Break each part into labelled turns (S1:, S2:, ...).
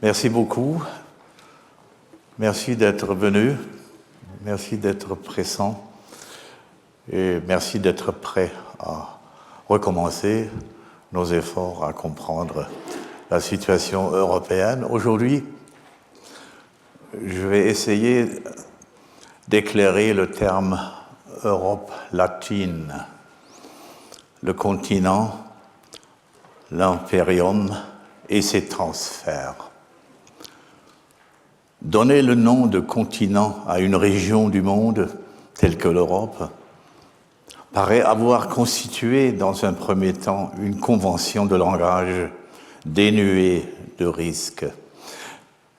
S1: Merci beaucoup. Merci d'être venu. Merci d'être pressant. Et merci d'être prêt à recommencer nos efforts à comprendre la situation européenne. Aujourd'hui, je vais essayer d'éclairer le terme Europe latine, le continent, l'impérium et ses transferts. Donner le nom de continent à une région du monde telle que l'Europe paraît avoir constitué dans un premier temps une convention de langage dénuée de risques.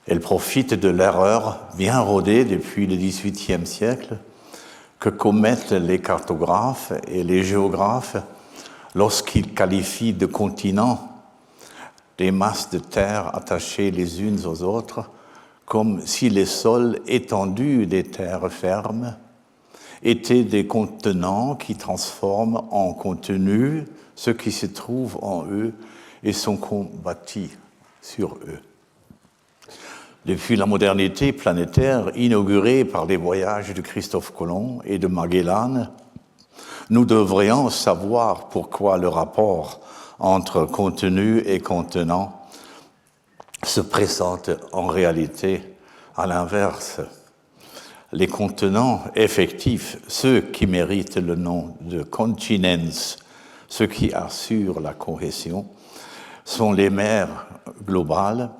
S1: Elle profite de l'erreur bien rodée depuis le XVIIIe siècle que commettent les cartographes et les géographes lorsqu'ils qualifient de continents des masses de terre attachées les unes aux autres, comme si les sols étendus des terres fermes étaient des contenants qui transforment en contenu ce qui se trouve en eux et sont bâtis sur eux. Depuis la modernité planétaire inaugurée par les voyages de Christophe Colomb et de Magellan, nous devrions savoir pourquoi le rapport entre contenu et contenant se présente en réalité à l'inverse. Les contenants effectifs, ceux qui méritent le nom de continents, ceux qui assurent la cohésion, sont les mers globales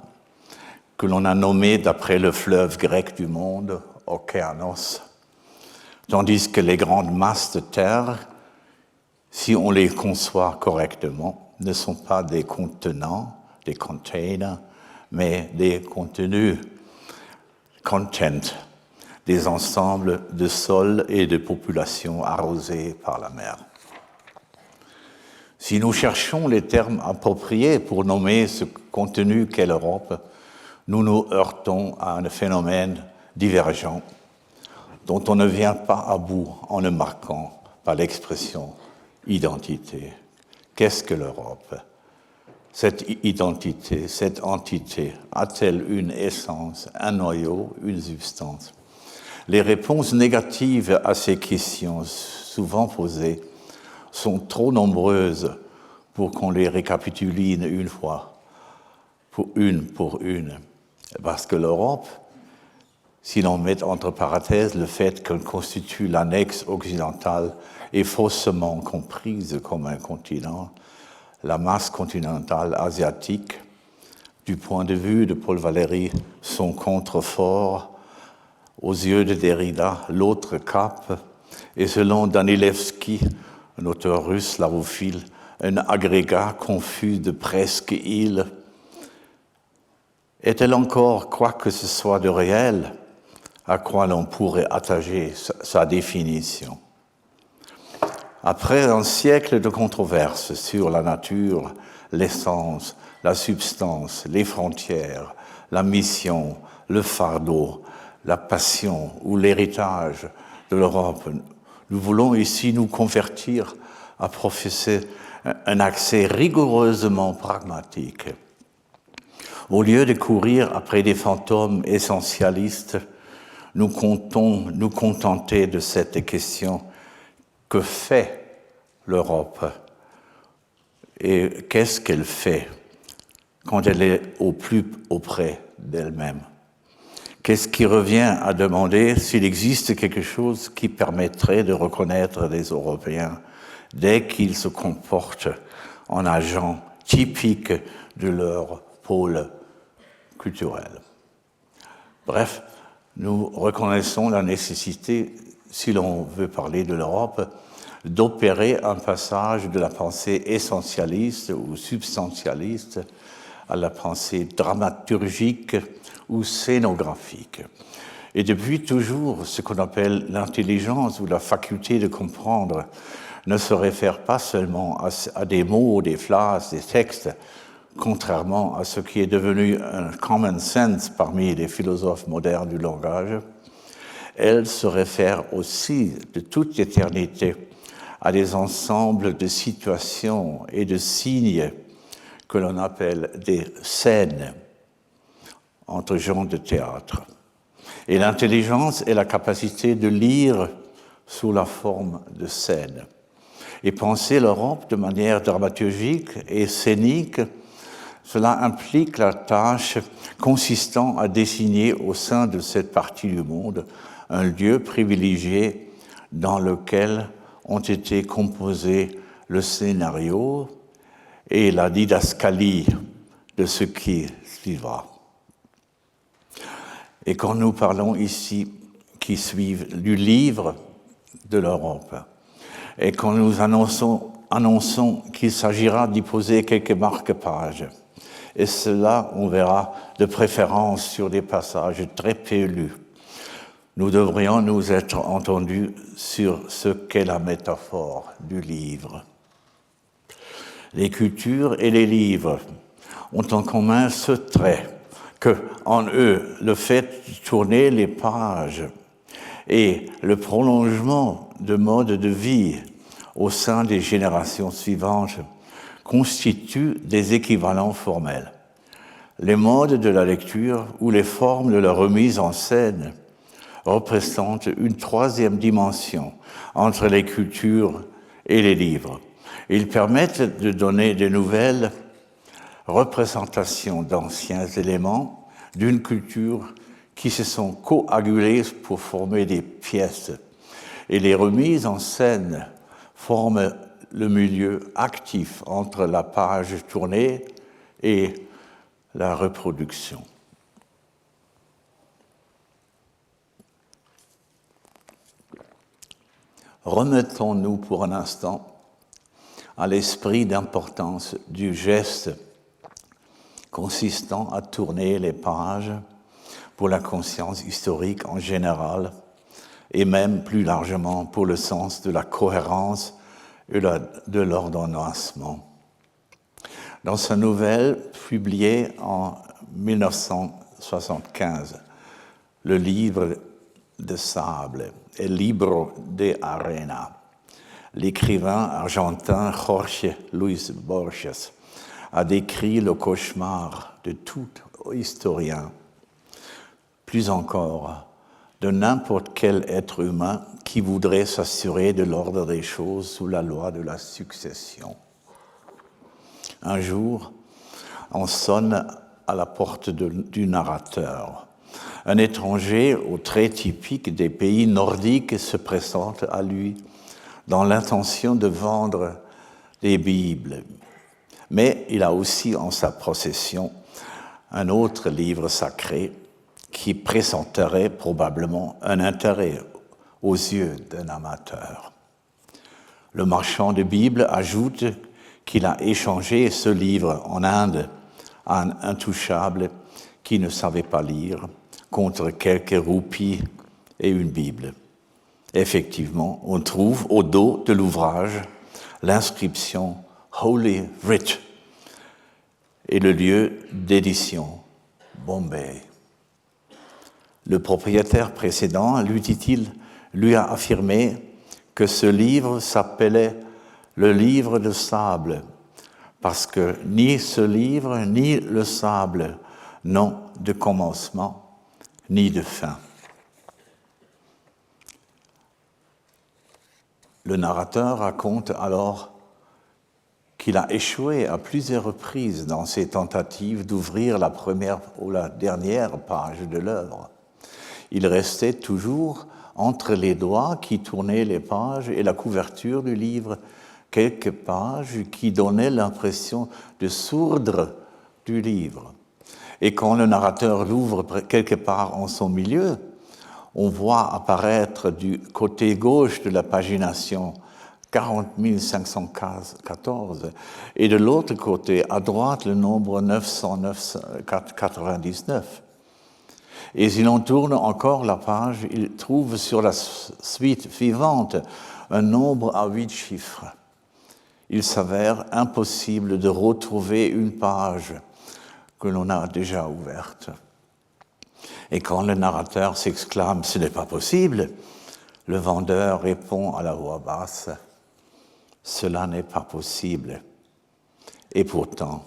S1: que l'on a nommées d'après le fleuve grec du monde, Océanos, tandis que les grandes masses de terre, si on les conçoit correctement, ne sont pas des contenants, des containers, mais des contenus, content, des ensembles de sols et de populations arrosés par la mer. Si nous cherchons les termes appropriés pour nommer ce contenu qu'est l'Europe, nous nous heurtons à un phénomène divergent dont on ne vient pas à bout en le marquant par l'expression identité. Qu'est-ce que l'Europe ? Cette identité, cette entité, a-t-elle une essence, un noyau, une substance ? Les réponses négatives à ces questions, souvent posées, sont trop nombreuses pour qu'on les récapitule une fois, pour une. Parce que l'Europe, si l'on met entre parenthèses le fait qu'elle constitue l'annexe occidentale, est faussement comprise comme un continent, la masse continentale asiatique, du point de vue de Paul Valéry, son contrefort, aux yeux de Derrida, l'autre cap, et selon Danilevski, un auteur russe slavophile, un agrégat confus de presque îles. Est-elle encore quoi que ce soit de réel à quoi l'on pourrait attacher sa définition ? Après un siècle de controverses sur la nature, l'essence, la substance, les frontières, la mission, le fardeau, la passion ou l'héritage de l'Europe, nous voulons ici nous convertir à professer un accès rigoureusement pragmatique. Au lieu de courir après des fantômes essentialistes, nous comptons nous contenter de cette question. Que fait l'Europe et qu'est-ce qu'elle fait quand elle est au plus auprès d'elle-même? Qu'est-ce qui revient à demander s'il existe quelque chose qui permettrait de reconnaître les Européens dès qu'ils se comportent en agents typiques de leur pôle culturel? Bref, nous reconnaissons la nécessité, si l'on veut parler de l'Europe, d'opérer un passage de la pensée essentialiste ou substantialiste à la pensée dramaturgique ou scénographique. Et depuis toujours, ce qu'on appelle l'intelligence ou la faculté de comprendre ne se réfère pas seulement à des mots, des phrases, des textes, contrairement à ce qui est devenu un common sense parmi les philosophes modernes du langage. Elle se réfère aussi de toute éternité à des ensembles de situations et de signes que l'on appelle des scènes. entre gens de théâtre. Et l'intelligence est la capacité de lire sous la forme de scène. Et penser l'Europe de manière dramaturgique et scénique, cela implique la tâche consistant à dessiner au sein de cette partie du monde un lieu privilégié dans lequel ont été composés le scénario et la didascalie de ce qui suivra. Et quand nous parlons ici qui suivent du livre de l'Europe, et quand nous annonçons qu'il s'agira d'y poser quelques marque-pages, et cela, on verra, de préférence sur des passages très pelus, nous devrions nous être entendus sur ce qu'est la métaphore du livre. Les cultures et les livres ont en commun ce trait que, en eux, le fait de tourner les pages et le prolongement de modes de vie au sein des générations suivantes constituent des équivalents formels. Les modes de la lecture ou les formes de la remise en scène représentent une troisième dimension entre les cultures et les livres. Ils permettent de donner de nouvelles représentations d'anciens éléments d'une culture qui se sont coagulés pour former des pièces. Et les remises en scène forment le milieu actif entre la page tournée et la reproduction. Remettons-nous pour un instant à l'esprit d'importance du geste consistant à tourner les pages pour la conscience historique en général et même plus largement pour le sens de la cohérence et de l'ordonnancement. Dans sa nouvelle publiée en 1975, le livre de sable, El libro de arena, l'écrivain argentin Jorge Luis Borges a décrit le cauchemar de tout historien, plus encore de n'importe quel être humain qui voudrait s'assurer de l'ordre des choses sous la loi de la succession. Un jour, on sonne à la porte du narrateur. Un étranger aux traits typiques des pays nordiques se présente à lui dans l'intention de vendre des Bibles. Mais il a aussi en sa possession un autre livre sacré qui présenterait probablement un intérêt aux yeux d'un amateur. Le marchand de Bibles ajoute qu'il a échangé ce livre en Inde à un intouchable qui ne savait pas lire contre quelques roupies et une Bible. Effectivement, on trouve au dos de l'ouvrage l'inscription Holy Writ et le lieu d'édition, Bombay. Le propriétaire précédent, lui dit-il, lui a affirmé que ce livre s'appelait le livre de sable, parce que ni ce livre ni le sable n'ont de commencement ni de fin. Le narrateur raconte alors qu'il a échoué à plusieurs reprises dans ses tentatives d'ouvrir la première ou la dernière page de l'œuvre. Il restait toujours entre les doigts qui tournaient les pages et la couverture du livre, quelques pages qui donnaient l'impression de sourdre du livre. Et quand le narrateur l'ouvre quelque part en son milieu, on voit apparaître du côté gauche de la pagination 40 514 et de l'autre côté, à droite, le nombre 999. Et si l'on tourne encore la page, il trouve sur la suite suivante un nombre à 8 chiffres. Il s'avère impossible de retrouver une page que l'on a déjà ouverte. Et quand le narrateur s'exclame « ce n'est pas possible », le vendeur répond à la voix basse « cela n'est pas possible ». Et pourtant,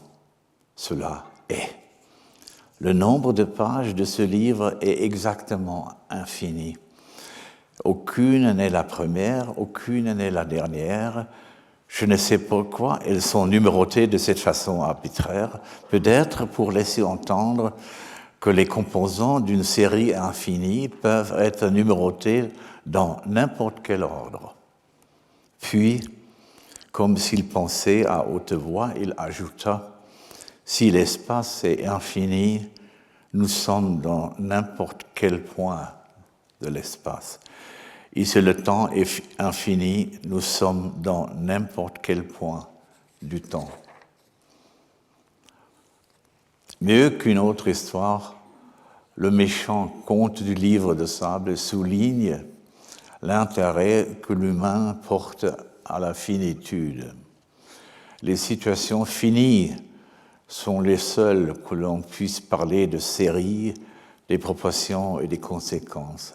S1: cela est. Le nombre de pages de ce livre est exactement infini. Aucune n'est la première, aucune n'est la dernière. Je ne sais pourquoi elles sont numérotées de cette façon arbitraire, peut-être pour laisser entendre que les composants d'une série infinie peuvent être numérotés dans n'importe quel ordre. Puis, comme s'il pensait à haute voix, il ajouta « Si l'espace est infini, nous sommes dans n'importe quel point de l'espace. Et si le temps est infini, nous sommes dans n'importe quel point du temps. » Mieux qu'une autre histoire, le méchant conte du livre de sable souligne l'intérêt que l'humain porte à la finitude. Les situations finies sont les seules que l'on puisse parler de série, des proportions et des conséquences.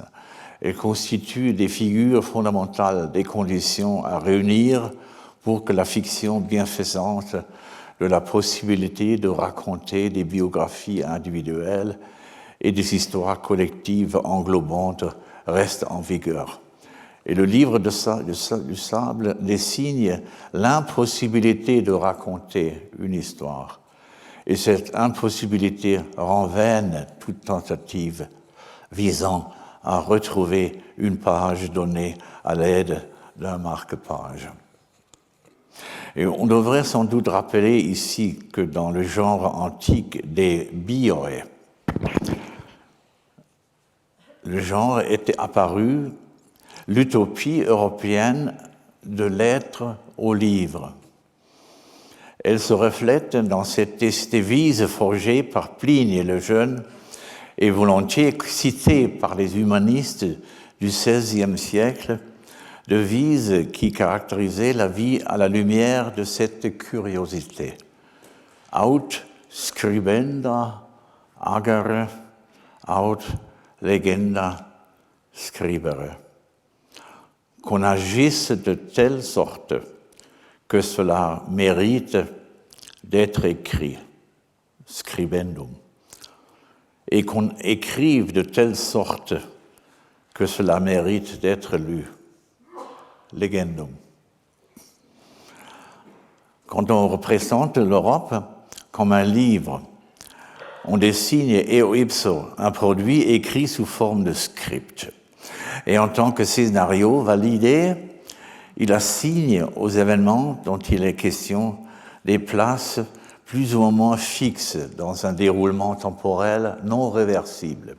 S1: Elles constituent des figures fondamentales, des conditions à réunir pour que la fiction bienfaisante de la possibilité de raconter des biographies individuelles et des histoires collectives englobantes reste en vigueur. Et le livre du sable désigne l'impossibilité de raconter une histoire. Et cette impossibilité rend vaine toute tentative visant à retrouver une page donnée à l'aide d'un marque-page. Et on devrait sans doute rappeler ici que dans le genre antique des bioi, le genre était apparu l'utopie européenne de l'être au livre. Elle se reflète dans cette devise forgée par Pline le Jeune et volontiers citée par les humanistes du XVIe siècle, devise qui caractérisait la vie à la lumière de cette curiosité. Aut scribenda agere, aut legenda scribere. Qu'on agisse de telle sorte que cela mérite d'être écrit, scribendum, et qu'on écrive de telle sorte que cela mérite d'être lu, legendum. Quand on représente l'Europe comme un livre, on désigne eo ipso un produit écrit sous forme de script. Et en tant que scénario validé, il assigne aux événements dont il est question des places plus ou moins fixes dans un déroulement temporel non réversible.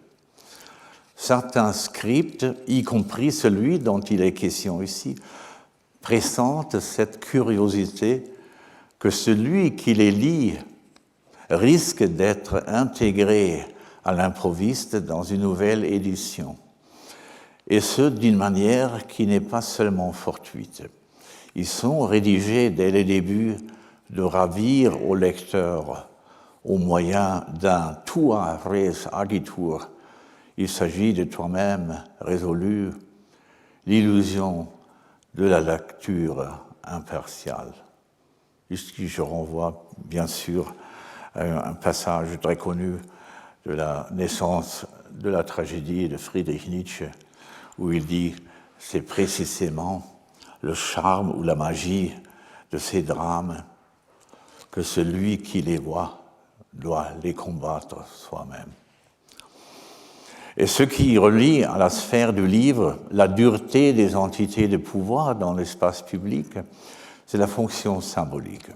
S1: Certains scripts, y compris celui dont il est question ici, pressentent cette curiosité que celui qui les lit risque d'être intégré à l'improviste dans une nouvelle édition. Et ce, d'une manière qui n'est pas seulement fortuite. Ils sont rédigés dès le début de ravir au lecteur au moyen d'un tua res agitur. Il s'agit de toi-même résolu, l'illusion de la lecture impartiale. Ici, je renvoie bien sûr à un passage très connu de la naissance de la tragédie de Friedrich Nietzsche, où il dit « c'est précisément le charme ou la magie de ces drames que celui qui les voit doit les combattre soi-même ». Et ce qui relie à la sphère du livre la dureté des entités de pouvoir dans l'espace public, c'est la fonction symbolique.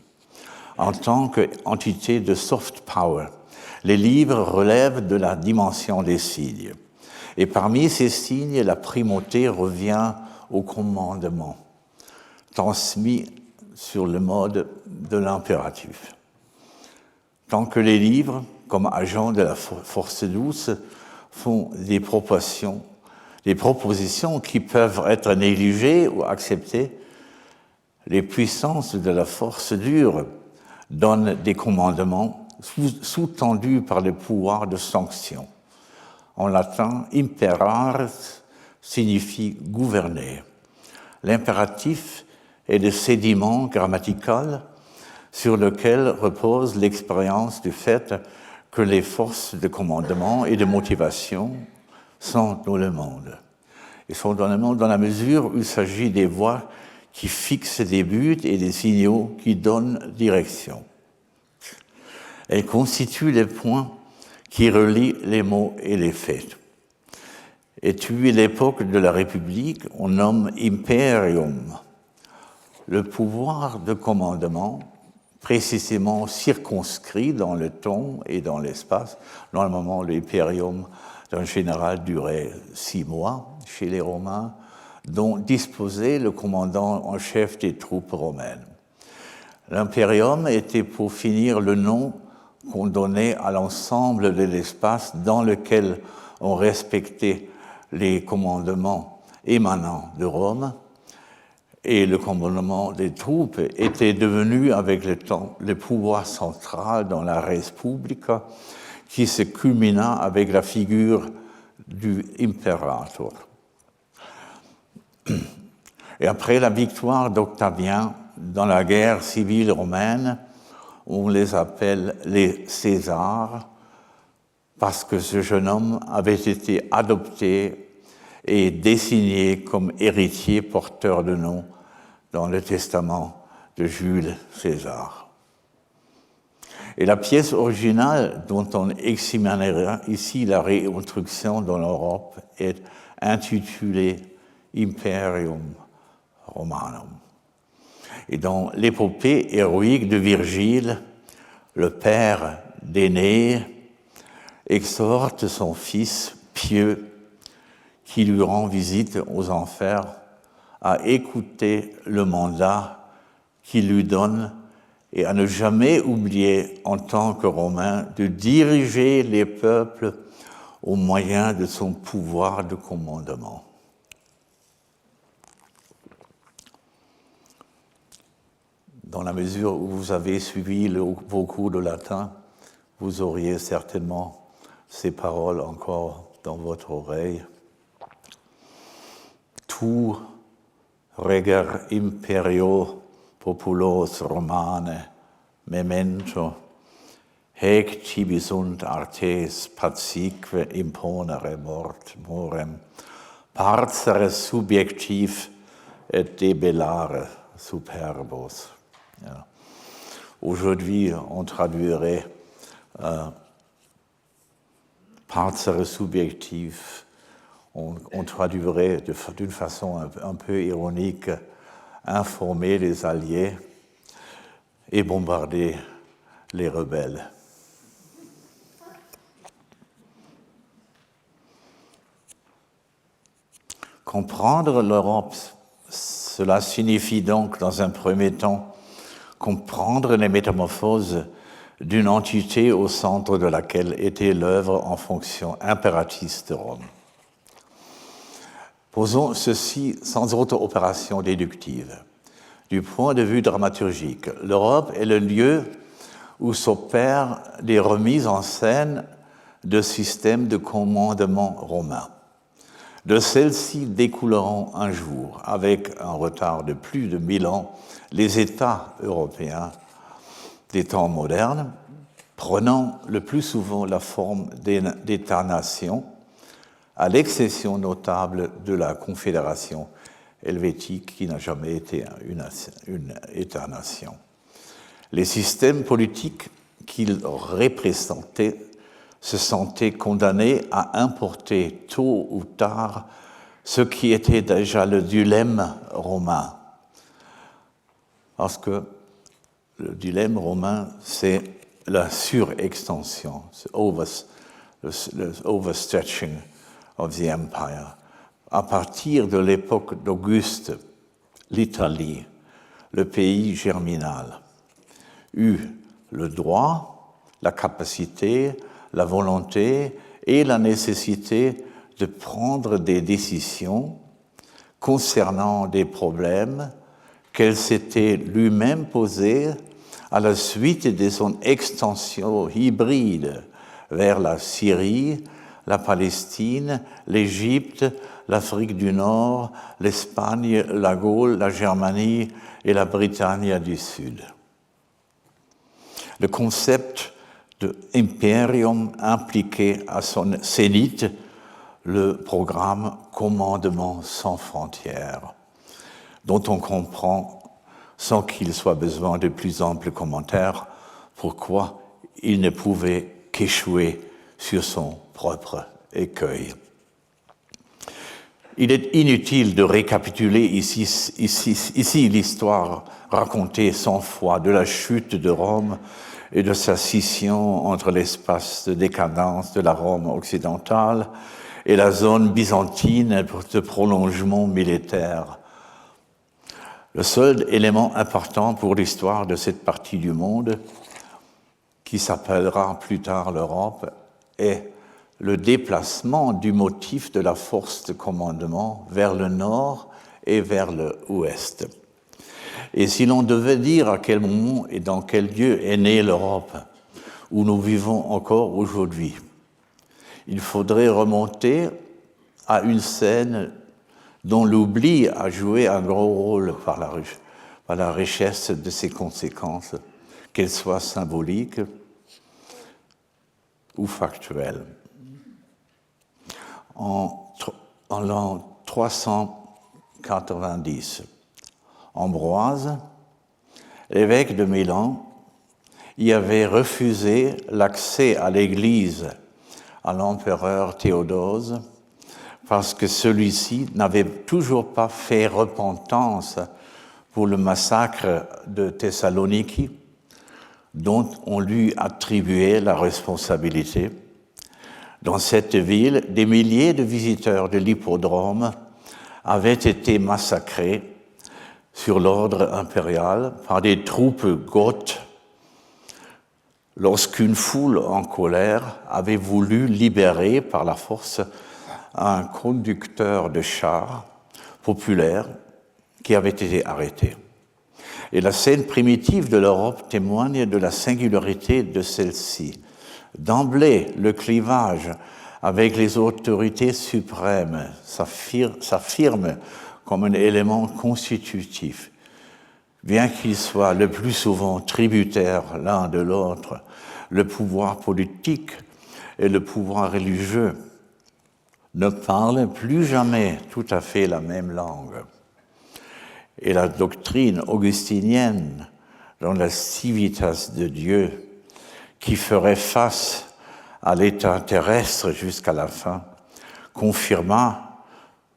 S1: En tant qu'entité de soft power, les livres relèvent de la dimension des signes. Et parmi ces signes, la primauté revient au commandement, transmis sur le mode de l'impératif. Tant que les livres, comme agents de la force douce, font des propositions qui peuvent être négligées ou acceptées, les puissances de la force dure donnent des commandements sous-tendus par le pouvoir de sanction. En latin, imperare signifie gouverner. L'impératif est le sédiment grammatical sur lequel repose l'expérience du fait que les forces de commandement et de motivation sont dans le monde. Ils sont dans le monde dans la mesure où il s'agit des voies qui fixent des buts et des signaux qui donnent direction. Elles constituent les points qui relient les mots et les faits. Et depuis l'époque de la République, on nomme imperium le pouvoir de commandement précisément circonscrit dans le temps et dans l'espace. Normalement, l'imperium d'un général durait 6 mois chez les Romains, dont disposait le commandant en chef des troupes romaines. L'imperium était pour finir le nom qu'on donnait à l'ensemble de l'espace dans lequel on respectait les commandements émanant de Rome, et le commandement des troupes était devenu avec le temps le pouvoir central dans la res publica qui se culmina avec la figure du imperator. Et après la victoire d'Octavien dans la guerre civile romaine, on les appelle les Césars parce que ce jeune homme avait été adopté et désigné comme héritier porteur de nom dans le testament de Jules César. Et la pièce originale dont on examinera ici la réintroduction dans l'Europe est intitulée Imperium Romanum. Et dans l'épopée héroïque de Virgile, le père d'Énée exhorte son fils pieux qui lui rend visite aux enfers à écouter le mandat qu'il lui donne et à ne jamais oublier en tant que Romain de diriger les peuples au moyen de son pouvoir de commandement. Dans la mesure où vous avez suivi vos cours de latin, vous auriez certainement ces paroles encore dans votre oreille. Tu reger imperio populos Romane memento haec tibi sunt artes pacique imponere morem parcere subjectif et debellare superbos. Ja. Aujourd'hui, on traduirait parcere subjectif, on traduirait d'une façon un peu ironique, informer les Alliés et bombarder les rebelles. Comprendre l'Europe, cela signifie donc, dans un premier temps, comprendre les métamorphoses d'une entité au centre de laquelle était l'œuvre en fonction impératiste de Rome. Posons ceci sans autre opération déductive. Du point de vue dramaturgique, l'Europe est le lieu où s'opèrent des remises en scène de systèmes de commandement romains. De celles-ci découleront un jour, avec un retard de plus de 1000 ans, les États européens des temps modernes, prenant le plus souvent la forme d'États-nations, à l'exception notable de la Confédération helvétique qui n'a jamais été une État-nation. Les systèmes politiques qu'ils représentaient se sentaient condamnés à importer tôt ou tard ce qui était déjà le dilemme romain. Parce que le dilemme romain, c'est la surextension, le overstretching of the empire. À partir de l'époque d'Auguste, l'Italie, le pays germinal, eut le droit, la capacité, la volonté et la nécessité de prendre des décisions concernant des problèmes qu'elle s'était lui-même posés à la suite de son extension hybride vers la Syrie, la Palestine, l'Égypte, l'Afrique du Nord, l'Espagne, la Gaule, la Germanie et la Britannie du Sud. Le concept de Imperium impliquait à son zénith le programme Commandement sans frontières, dont on comprend, sans qu'il soit besoin de plus amples commentaires, pourquoi il ne pouvait qu'échouer sur son propre écueil. Il est inutile de récapituler ici l'histoire racontée 100 fois de la chute de Rome et de sa scission entre l'espace de décadence de la Rome occidentale et la zone byzantine de prolongement militaire. Le seul élément important pour l'histoire de cette partie du monde, qui s'appellera plus tard l'Europe, est le déplacement du motif de la force de commandement vers le nord et vers l'ouest. Et si l'on devait dire à quel moment et dans quel lieu est née l'Europe, où nous vivons encore aujourd'hui, il faudrait remonter à une scène dont l'oubli a joué un gros rôle par la richesse de ses conséquences, qu'elles soient symboliques ou factuelles. En l'an 390, Ambroise, l'évêque de Milan, y avait refusé l'accès à l'Église à l'empereur Théodose parce que celui-ci n'avait toujours pas fait repentance pour le massacre de Thessaloniki, dont on lui attribuait la responsabilité. Dans cette ville, des milliers de visiteurs de l'hippodrome avaient été massacrés sur l'ordre impérial par des troupes goths lorsqu'une foule en colère avait voulu libérer par la force un conducteur de chars populaire qui avait été arrêté. Et la scène primitive de l'Europe témoigne de la singularité de celle-ci. D'emblée, le clivage avec les autorités suprêmes s'affirme comme un élément constitutif. Bien qu'ils soient le plus souvent tributaires l'un de l'autre, le pouvoir politique et le pouvoir religieux ne parlent plus jamais tout à fait la même langue. Et la doctrine augustinienne, dans la civitas de Dieu, qui ferait face à l'état terrestre jusqu'à la fin, confirma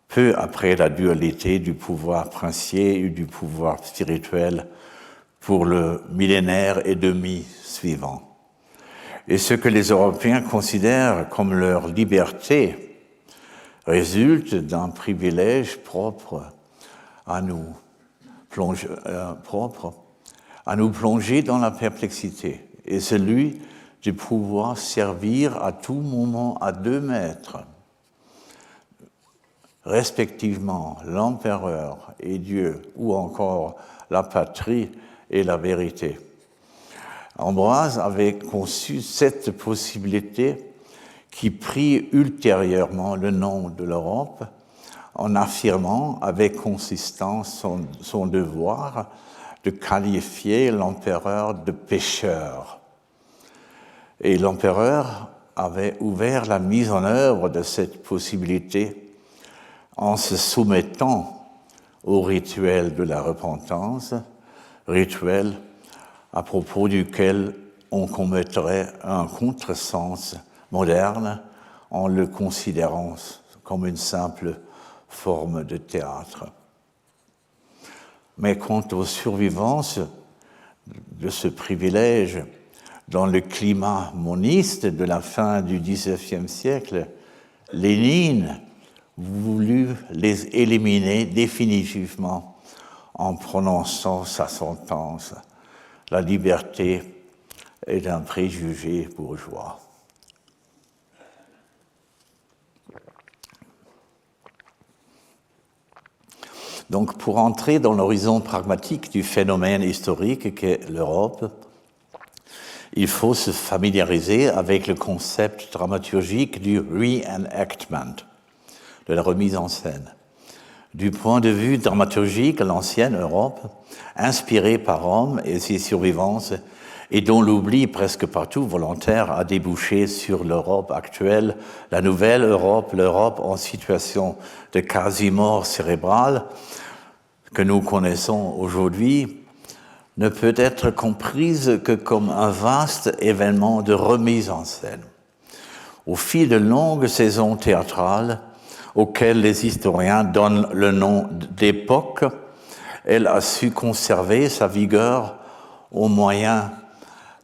S1: peu après la dualité du pouvoir princier et du pouvoir spirituel pour le millénaire et demi suivant. Et ce que les Européens considèrent comme leur liberté résulte d'un privilège propre à nous plonger dans la perplexité, et celui de pouvoir servir à tout moment à deux maîtres, respectivement l'empereur et Dieu, ou encore la patrie et la vérité. Ambroise avait conçu cette possibilité qui prit ultérieurement le nom de l'Europe en affirmant avec consistance son devoir de qualifier l'empereur de pécheur. Et l'empereur avait ouvert la mise en œuvre de cette possibilité en se soumettant au rituel de la repentance, rituel à propos duquel on commettrait un contresens moderne en le considérant comme une simple forme de théâtre. Mais quant aux survivances de ce privilège dans le climat moniste de la fin du XIXe siècle, Lénine voulut les éliminer définitivement en prononçant sa sentence. La liberté est un préjugé bourgeois. Donc, pour entrer dans l'horizon pragmatique du phénomène historique qu'est l'Europe, il faut se familiariser avec le concept dramaturgique du reenactment, de la remise en scène. Du point de vue dramaturgique, l'ancienne Europe, inspirée par Rome et ses survivances, et dont l'oubli presque partout volontaire a débouché sur l'Europe actuelle, la nouvelle Europe, l'Europe en situation de quasi-mort cérébrale que nous connaissons aujourd'hui, ne peut être comprise que comme un vaste événement de remise en scène. Au fil de longues saisons théâtrales, auxquelles les historiens donnent le nom d'époque, elle a su conserver sa vigueur au moyen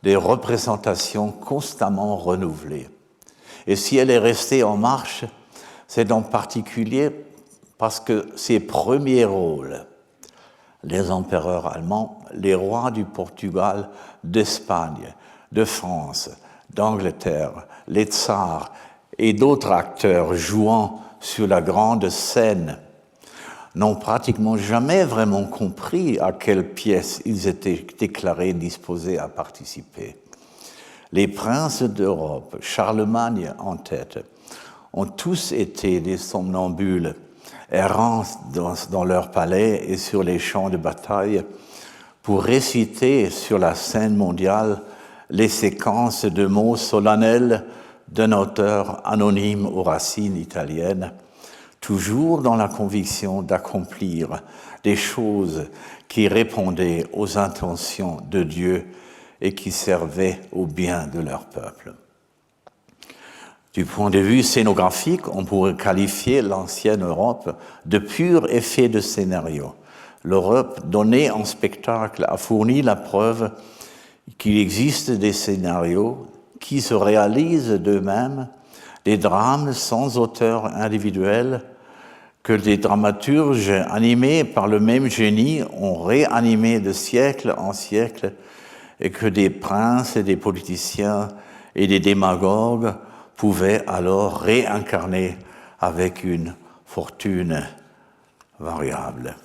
S1: des représentations constamment renouvelées. Et si elle est restée en marche, c'est en particulier parce que ses premiers rôles, les empereurs allemands, les rois du Portugal, d'Espagne, de France, d'Angleterre, les tsars et d'autres acteurs jouant sur la grande scène, n'ont pratiquement jamais vraiment compris à quelle pièce ils étaient déclarés disposés à participer. Les princes d'Europe, Charlemagne en tête, ont tous été des somnambules errant dans leur palais et sur les champs de bataille pour réciter sur la scène mondiale les séquences de mots solennels d'un auteur anonyme aux racines italiennes, toujours dans la conviction d'accomplir des choses qui répondaient aux intentions de Dieu et qui servaient au bien de leur peuple. Du point de vue scénographique, on pourrait qualifier l'ancienne Europe de pur effet de scénario. L'Europe donnée en spectacle a fourni la preuve qu'il existe des scénarios qui se réalisent d'eux-mêmes, des drames sans auteur individuel que des dramaturges animés par le même génie ont réanimé de siècle en siècle et que des princes et des politiciens et des démagogues pouvaient alors réincarner avec une fortune variable.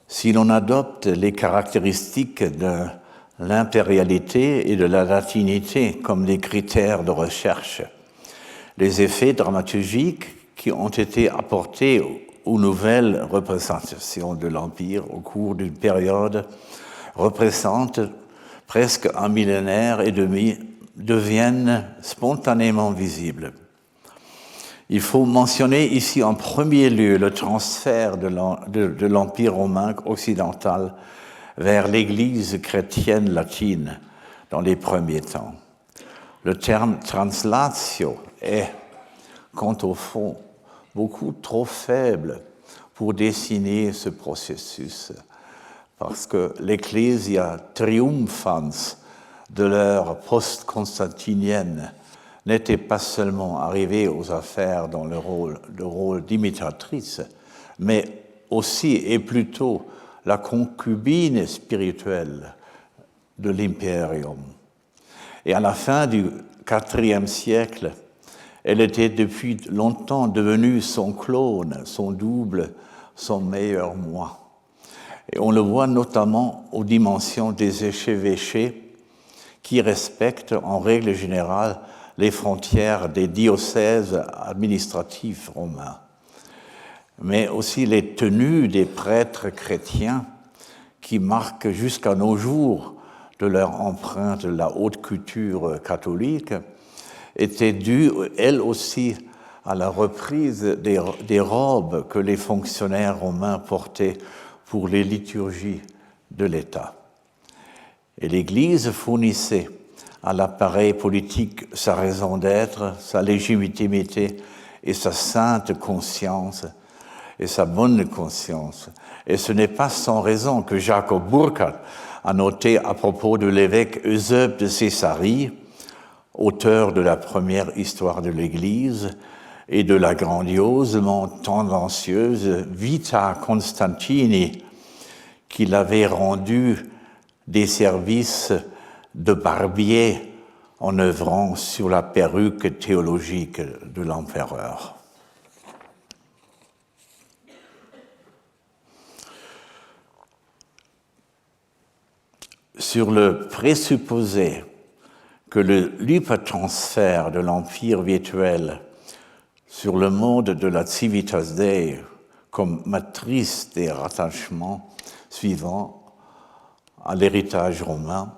S1: Si l'on adopte les caractéristiques de l'impérialité et de la latinité comme des critères de recherche, les effets dramaturgiques qui ont été apportés aux nouvelles représentations de l'Empire au cours d'une période représentent presque un millénaire et demi, deviennent spontanément visibles. Il faut mentionner ici en premier lieu le transfert de l'Empire romain occidental vers l'Église chrétienne latine dans les premiers temps. Le terme translatio est, quant au fond, beaucoup trop faible pour dessiner ce processus, parce que l'Ecclesia triumphans de l'ère post-constantinienne n'était pas seulement arrivée aux affaires dans le rôle d'imitatrice, mais aussi et plutôt la concubine spirituelle de l'impérium. Et à la fin du IVe siècle, elle était depuis longtemps devenue son clone, son double, son meilleur moi. Et on le voit notamment aux dimensions des évêchés qui respectent en règle générale les frontières des diocèses administratifs romains, mais aussi les tenues des prêtres chrétiens qui marquent jusqu'à nos jours de leur empreinte de la haute culture catholique, étaient dues, elles aussi, à la reprise des robes que les fonctionnaires romains portaient pour les liturgies de l'État. Et l'Église fournissait à l'appareil politique sa raison d'être, sa légitimité et sa sainte conscience et sa bonne conscience. Et ce n'est pas sans raison que Jacob Burckhardt a noté à propos de l'évêque Eusèbe de Césarée, auteur de la première histoire de l'Église et de la grandiosement tendancieuse Vita Constantini, qu'il avait rendu des services de barbier en œuvrant sur la perruque théologique de l'empereur. sur le présupposé que le libre transfert de l'empire virtuel sur le mode de la Civitas Dei comme matrice des rattachements suivants à l'héritage romain,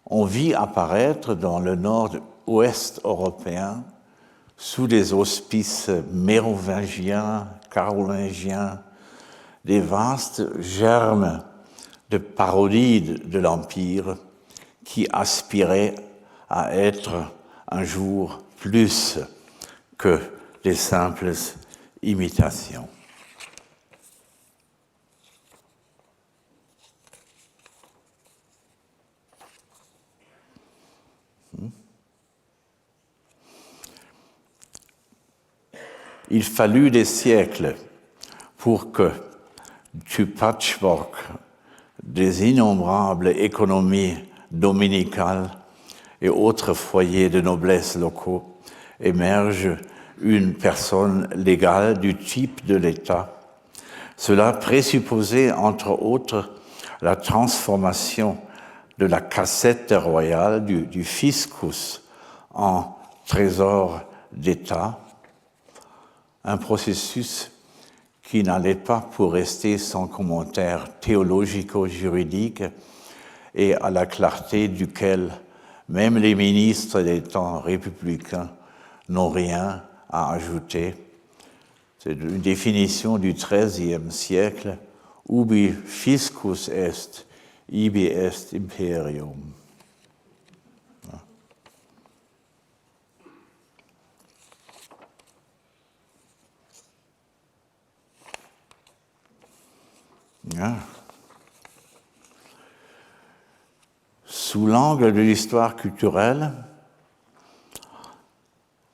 S1: on vit apparaître dans le nord-ouest européen, sous des auspices mérovingiens, carolingiens, des vastes germes de parodie de l'Empire qui aspiraient à être un jour plus que des simples imitations. Il fallut des siècles pour que du patchwork des innombrables économies dominicales et autres foyers de noblesse locaux émerge une personne légale du type de l'État. Cela présupposait, entre autres, la transformation de la cassette royale du fiscus en trésor d'État, un processus qui n'allait pas pour rester sans commentaire théologico-juridique et à la clarté duquel même les ministres des temps républicains n'ont rien à ajouter. C'est une définition du XIIIe siècle, ubi fiscus est, ibi est imperium. Sous l'angle de l'histoire culturelle,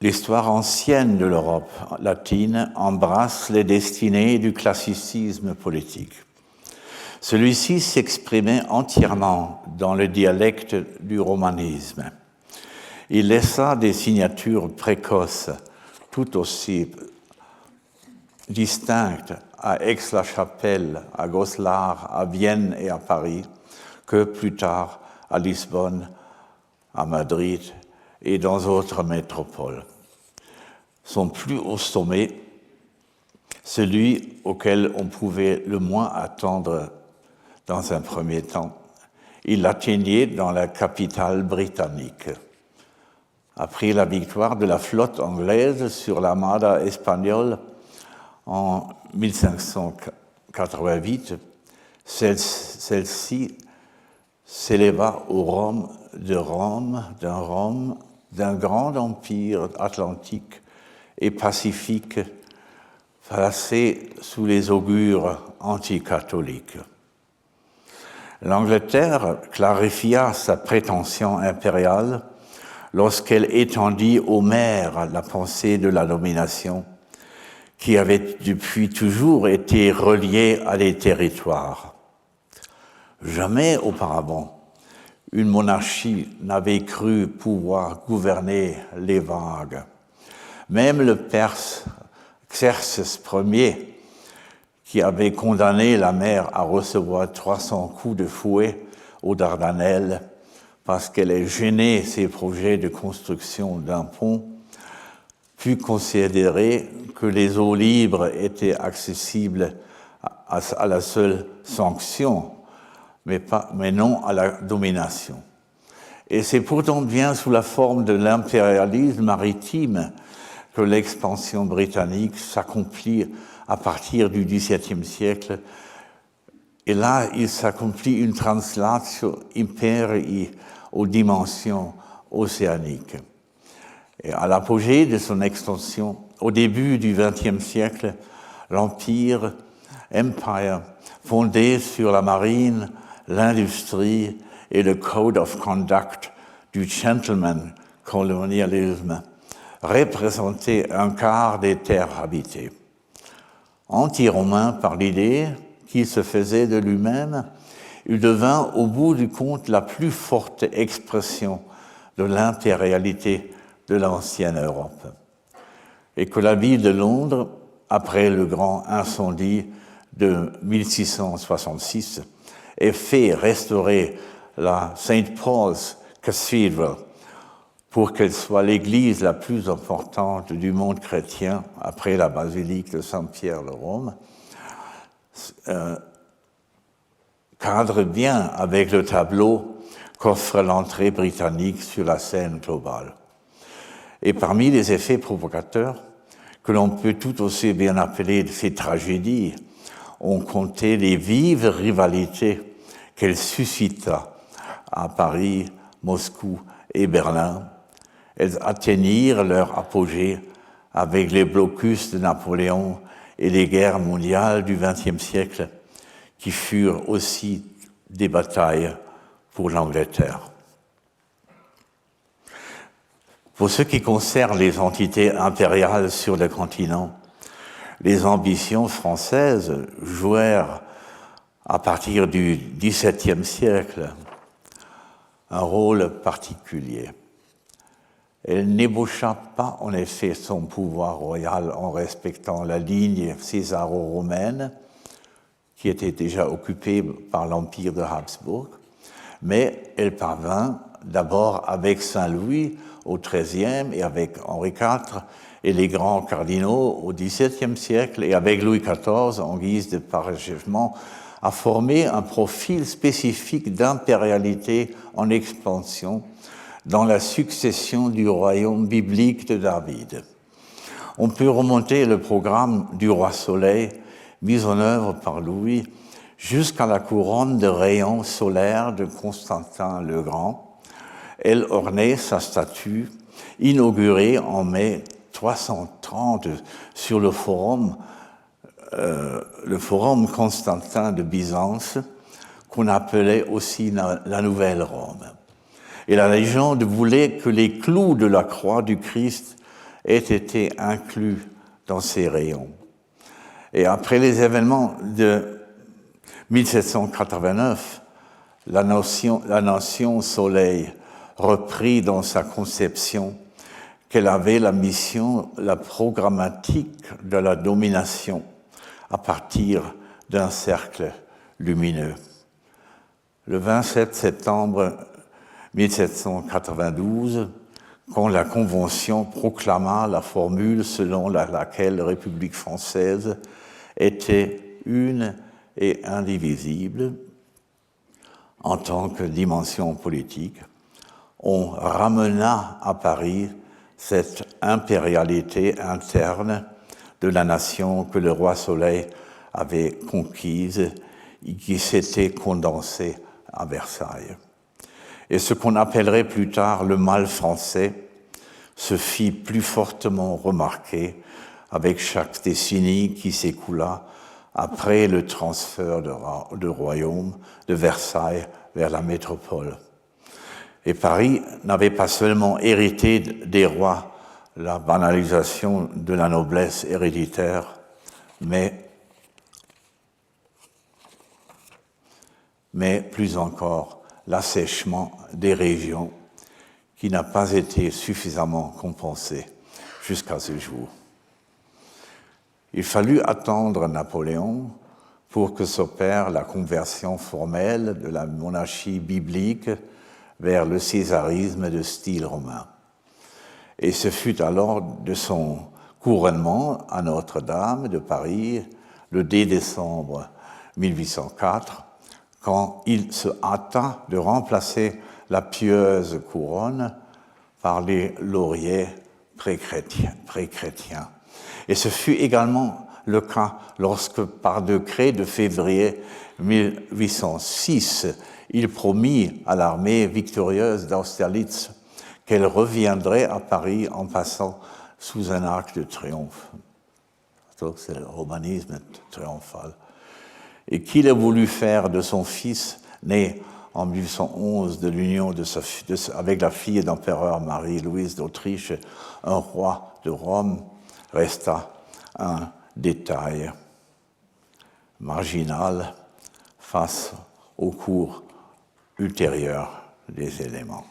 S1: l'histoire ancienne de l'Europe latine embrasse les destinées du classicisme politique. Celui-ci s'exprimait entièrement dans le dialecte du romanisme. Il laissa des signatures précoces, tout aussi distinctes à Aix-la-Chapelle, à Goslar, à Vienne et à Paris, que plus tard à Lisbonne, à Madrid et dans d'autres métropoles. Son plus haut sommet, celui auquel on pouvait le moins attendre dans un premier temps, il l'atteignait dans la capitale britannique. Après la victoire de la flotte anglaise sur l'Armada espagnole en 1588, celle-ci s'éleva au Rome d'un grand empire atlantique et pacifique placé sous les augures anticatholiques. L'Angleterre clarifia sa prétention impériale lorsqu'elle étendit aux mers la pensée de la domination qui avait depuis toujours été reliée à des territoires. Jamais auparavant, une monarchie n'avait cru pouvoir gouverner les vagues. Même le Perse Xerxès Ier, qui avait condamné la mer à recevoir 300 coups de fouet aux Dardanelles parce qu'elle ait gêné ses projets de construction d'un pont, put considérer que les eaux libres étaient accessibles à la seule sanction, mais non à la domination. Et c'est pourtant bien sous la forme de l'impérialisme maritime que l'expansion britannique s'accomplit à partir du XVIIe siècle. Et là, il s'accomplit une translatio imperii aux dimensions océaniques. Et à l'apogée de son extension, au début du XXe siècle, l'Empire, Empire, fondé sur la marine, l'industrie et le code of conduct du gentleman colonialisme, représentait un quart des terres habitées. Anti-romain par l'idée qu'il se faisait de lui-même, il devint au bout du compte la plus forte expression de l'impérialité de l'ancienne Europe. Et que la ville de Londres, après le grand incendie de 1666, ait fait restaurer la St. Paul's Cathedral pour qu'elle soit l'église la plus importante du monde chrétien après la basilique de Saint-Pierre de Rome, cadre bien avec le tableau qu'offre l'entrée britannique sur la scène globale. Et parmi les effets provocateurs, que l'on peut tout aussi bien appeler ces tragédies, on comptait les vives rivalités qu'elle suscita à Paris, Moscou et Berlin. Elles atteignirent leur apogée avec les blocus de Napoléon et les guerres mondiales du XXe siècle, qui furent aussi des batailles pour l'Angleterre. Pour ce qui concerne les entités impériales sur le continent, les ambitions françaises jouèrent à partir du XVIIe siècle un rôle particulier. Elle n'ébaucha pas en effet son pouvoir royal en respectant la ligne césaro-romaine qui était déjà occupée par l'Empire de Habsbourg, mais elle parvint d'abord avec Saint-Louis au XIIIe et avec Henri IV et les grands cardinaux au XVIIe siècle et avec Louis XIV en guise de parachèvement à former un profil spécifique d'impérialité en expansion dans la succession du royaume biblique de David. On peut remonter le programme du roi Soleil mis en œuvre par Louis jusqu'à la couronne de rayons solaires de Constantin le Grand. Elle ornait sa statue, inaugurée en mai 330 sur le forum Constantin de Byzance, qu'on appelait aussi la Nouvelle Rome. Et la légende voulait que les clous de la croix du Christ aient été inclus dans ces rayons. Et après les événements de 1789, la nation Soleil reprit dans sa conception qu'elle avait la mission, la programmatique de la domination à partir d'un cercle lumineux. Le 27 septembre 1792, quand la Convention proclama la formule selon laquelle la République française était une et indivisible en tant que dimension politique, on ramena à Paris cette impérialité interne de la nation que le roi Soleil avait conquise et qui s'était condensée à Versailles. Et ce qu'on appellerait plus tard le mal français se fit plus fortement remarquer avec chaque décennie qui s'écoula après le transfert de royaume de Versailles vers la métropole. Et Paris n'avait pas seulement hérité des rois la banalisation de la noblesse héréditaire, mais plus encore l'assèchement des régions qui n'a pas été suffisamment compensé jusqu'à ce jour. Il fallut attendre Napoléon pour que s'opère la conversion formelle de la monarchie biblique vers le césarisme de style romain. Et ce fut alors de son couronnement à Notre-Dame de Paris, le 2 décembre 1804, quand il se hâta de remplacer la pieuse couronne par les lauriers pré-chrétiens. Et ce fut également le cas lorsque, par décret de février 1806, il promit à l'armée victorieuse d'Austerlitz qu'elle reviendrait à Paris en passant sous un arc de triomphe. C'est le romanisme triomphal. Et qu'il a voulu faire de son fils, né en 1811 de l'union avec la fille d'empereur Marie-Louise d'Autriche, un roi de Rome, resta un détail marginal face au cours ultérieur des éléments.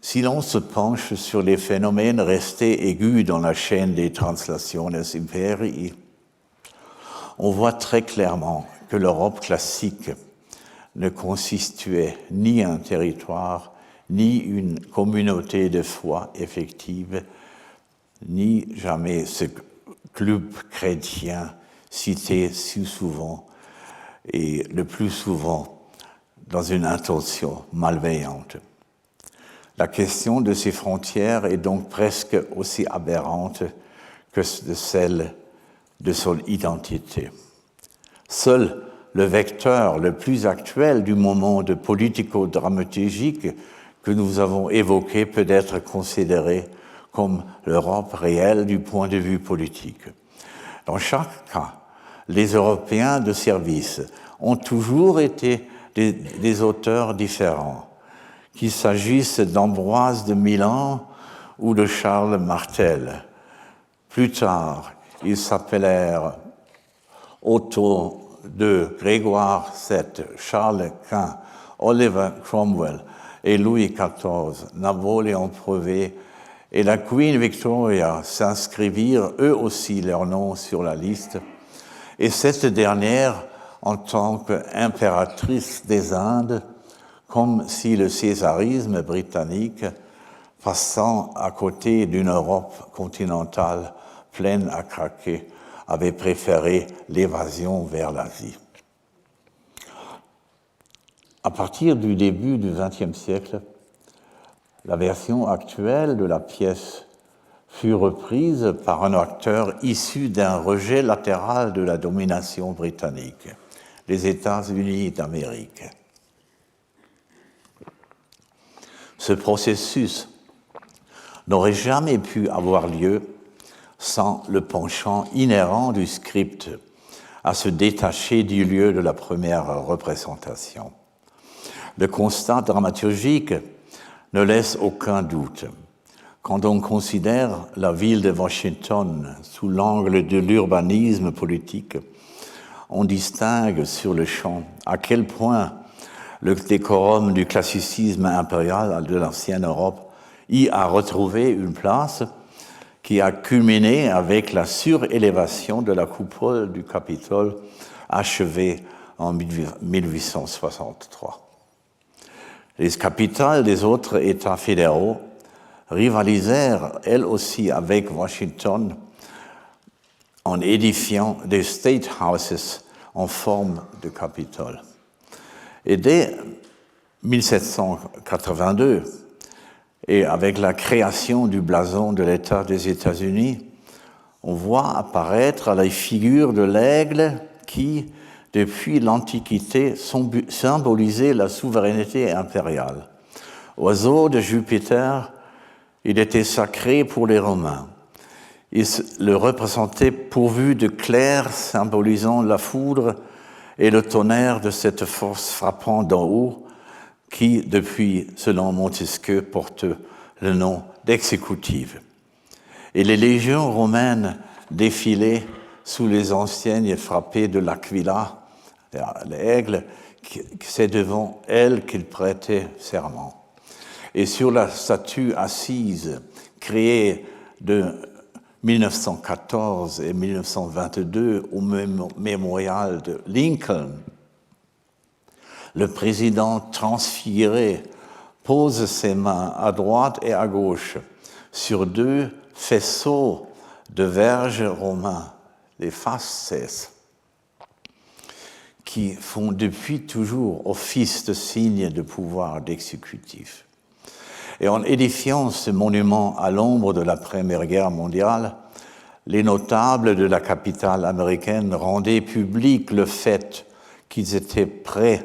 S1: Si l'on se penche sur les phénomènes restés aigus dans la chaîne des translationes imperii, on voit très clairement que l'Europe classique ne constituait ni un territoire, ni une communauté de foi effective, ni jamais ce club chrétien cité si souvent et le plus souvent dans une intention malveillante. La question de ces frontières est donc presque aussi aberrante que celle de son identité. Seul le vecteur le plus actuel du moment de politico-dramaturgique que nous avons évoqué peut être considéré comme l'Europe réelle du point de vue politique. Dans chaque cas, les Européens de service ont toujours été des auteurs différents, qu'il s'agisse d'Ambroise de Milan ou de Charles Martel. Plus tard, ils s'appelèrent Otto II, Grégoire VII, Charles Quint, Oliver Cromwell et Louis XIV, Napoléon Ier et la Queen Victoria s'inscrivirent eux aussi leurs noms sur la liste, et cette dernière en tant qu'impératrice des Indes, comme si le césarisme britannique, passant à côté d'une Europe continentale pleine à craquer, avait préféré l'évasion vers l'Asie. À partir du début du XXe siècle, la version actuelle de la pièce fut reprise par un acteur issu d'un rejet latéral de la domination britannique, les États-Unis d'Amérique. Ce processus n'aurait jamais pu avoir lieu sans le penchant inhérent du script à se détacher du lieu de la première représentation. Le constat dramaturgique ne laisse aucun doute. Quand on considère la ville de Washington sous l'angle de l'urbanisme politique, on distingue sur le champ à quel point le décorum du classicisme impérial de l'ancienne Europe y a retrouvé une place qui a culminé avec la surélévation de la coupole du Capitole achevée en 1863. Les capitales des autres États fédéraux rivalisèrent elles aussi avec Washington en édifiant des State Houses en forme de Capitole. Et dès 1782, et avec la création du blason de l'État des États-Unis, on voit apparaître la figure de l'aigle qui, depuis l'Antiquité, symbolisait la souveraineté impériale. Oiseau de Jupiter, il était sacré pour les Romains. Il le représentait pourvu de clairs symbolisant la foudre et le tonnerre de cette force frappant d'en haut qui, depuis, selon Montesquieu, porte le nom d'exécutive. Et les légions romaines défilaient sous les enseignes frappées de l'Aquila, l'aigle, c'est devant elle qu'il prêtait serment. Et sur la statue assise, créée de 1914 et 1922 au mémorial de Lincoln, le président transfiguré pose ses mains à droite et à gauche sur deux faisceaux de verges romains, les fasces, qui font depuis toujours office de signe de pouvoir d'exécutif. Et en édifiant ce monument à l'ombre de la Première Guerre mondiale, les notables de la capitale américaine rendaient public le fait qu'ils étaient prêts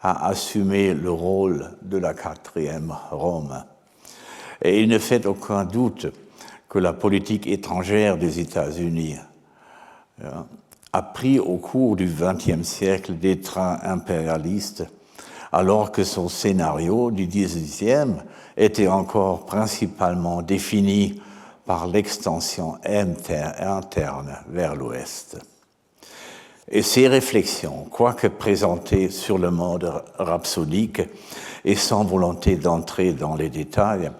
S1: à assumer le rôle de la quatrième Rome. Et il ne fait aucun doute que la politique étrangère des États-Unis a pris au cours du XXe siècle des trains impérialistes, alors que son scénario du XVIIe était encore principalement défini par l'extension interne vers l'Ouest. Et ces réflexions, quoique présentées sur le mode rhapsodique et sans volonté d'entrer dans les détails,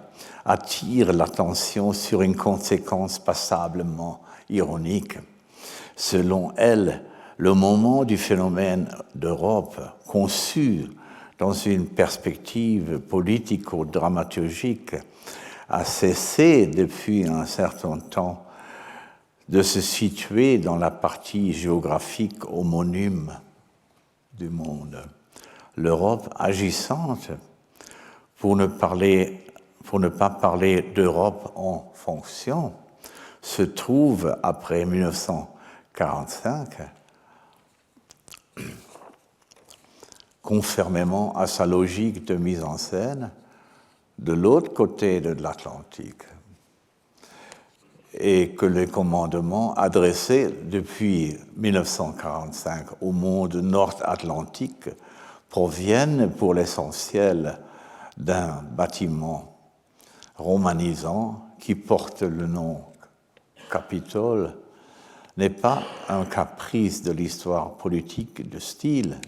S1: attirent l'attention sur une conséquence passablement ironique. Selon elle, le moment du phénomène d'Europe, conçu dans une perspective politico-dramaturgique, a cessé depuis un certain temps de se situer dans la partie géographique homonyme du monde. L'Europe agissante, pour ne pas parler d'Europe en fonction, se trouve après 1945, conformément à sa logique de mise en scène, de l'autre côté de l'Atlantique, et que les commandements adressés depuis 1945 au monde nord-atlantique proviennent pour l'essentiel d'un bâtiment romanisant qui porte le nom Capitole, n'est pas un caprice de l'histoire politique de style.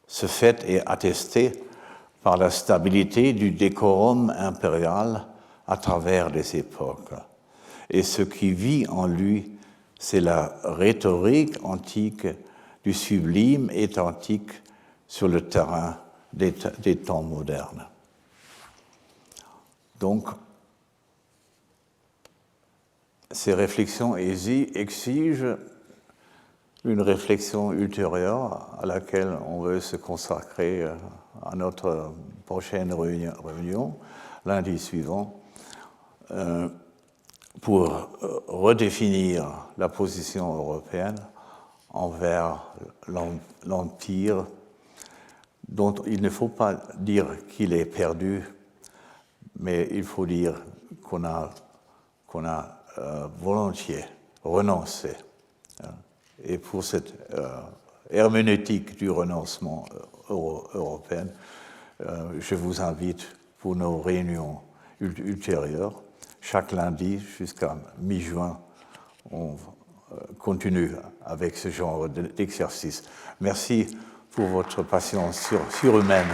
S1: Ce fait est attesté par la stabilité du décorum impérial à travers les époques. Et ce qui vit en lui, c'est la rhétorique antique du sublime et antique sur le terrain des temps modernes. Donc, ces réflexions exigent une réflexion ultérieure à laquelle on veut se consacrer à notre prochaine réunion, lundi suivant, pour redéfinir la position européenne envers l'Empire, dont il ne faut pas dire qu'il est perdu, mais il faut dire qu'on a volontiers renoncé. Et pour cette herméneutique du renoncement européen, je vous invite pour nos réunions ultérieures. Chaque lundi jusqu'à mi-juin, on continue avec ce genre d'exercice. Merci pour votre patience surhumaine.